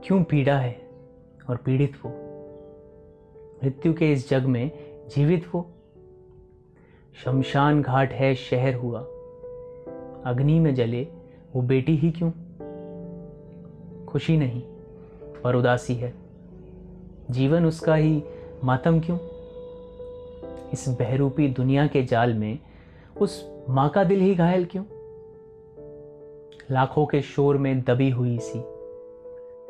क्यों पीड़ा है और पीड़ित वो, मृत्यु के इस जग में जीवित वो। शमशान घाट है शहर हुआ, अग्नि में जले वो बेटी ही क्यों। खुशी नहीं पर उदासी है, जीवन उसका ही मातम क्यों। इस बहरूपी दुनिया के जाल में उस माँ का दिल ही घायल क्यों। लाखों के शोर में दबी हुई सी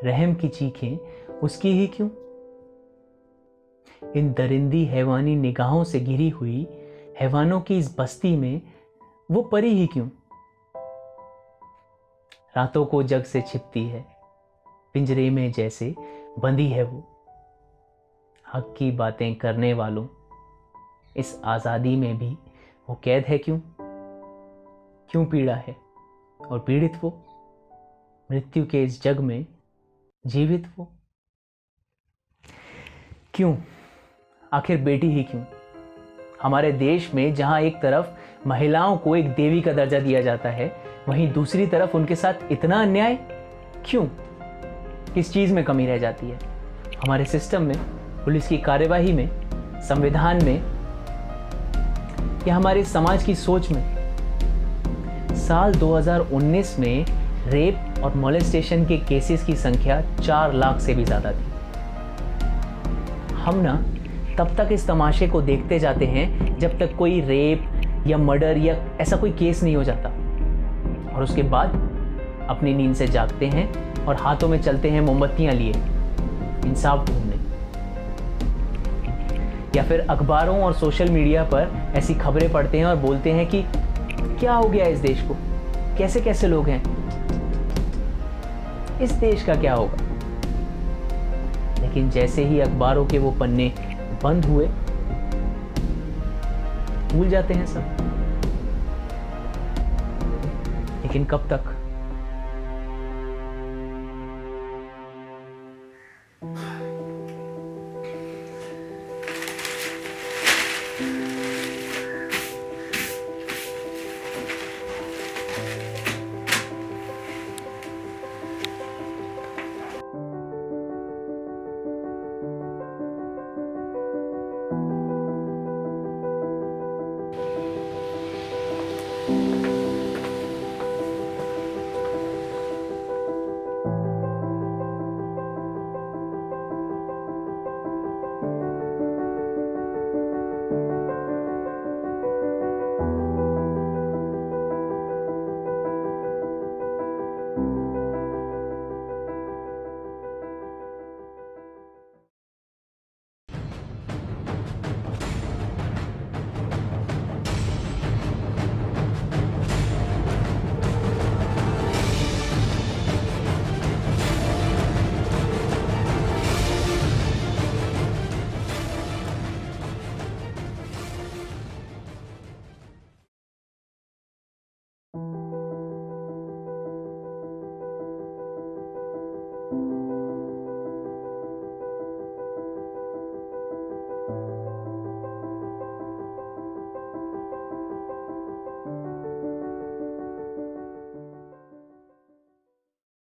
रहम की चीखें उसकी ही क्यों। इन दरिंदी हैवानी निगाहों से घिरी हुई हैवानों की इस बस्ती में वो परी ही क्यों। रातों को जग से छिपती है, पिंजरे में जैसे बंदी है वो। हक की बातें करने वालों इस आज़ादी में भी वो कैद है क्यों। क्यों पीड़ा है और पीड़ित वो, मृत्यु के इस जग में जीवित वो। क्यों, आखिर बेटी ही क्यों। हमारे देश में जहां एक तरफ महिलाओं को एक देवी का दर्जा दिया जाता है, वहीं दूसरी तरफ उनके साथ इतना अन्याय क्यों। किस चीज में कमी रह जाती है, हमारे सिस्टम में, पुलिस की कार्यवाही में, संविधान में, या हमारे समाज की सोच में। साल 2019 में रेप और मोलेस्टेशन के केसेस की संख्या 4 लाख से भी ज़्यादा थी। हम ना तब तक इस तमाशे को देखते जाते हैं जब तक कोई रेप या मर्डर या ऐसा कोई केस नहीं हो जाता, और उसके बाद अपनी नींद से जागते हैं और हाथों में चलते हैं मोमबत्तियां लिए इंसाफ ढूंढने। या फिर अखबारों और सोशल मीडिया पर ऐसी खबरें पढ़ते हैं और बोलते हैं कि क्या हो गया इस देश को, कैसे कैसे लोग हैं, इस देश का क्या होगा। लेकिन जैसे ही अखबारों के वो पन्ने बंद हुए, भूल जाते हैं सब। लेकिन कब तक।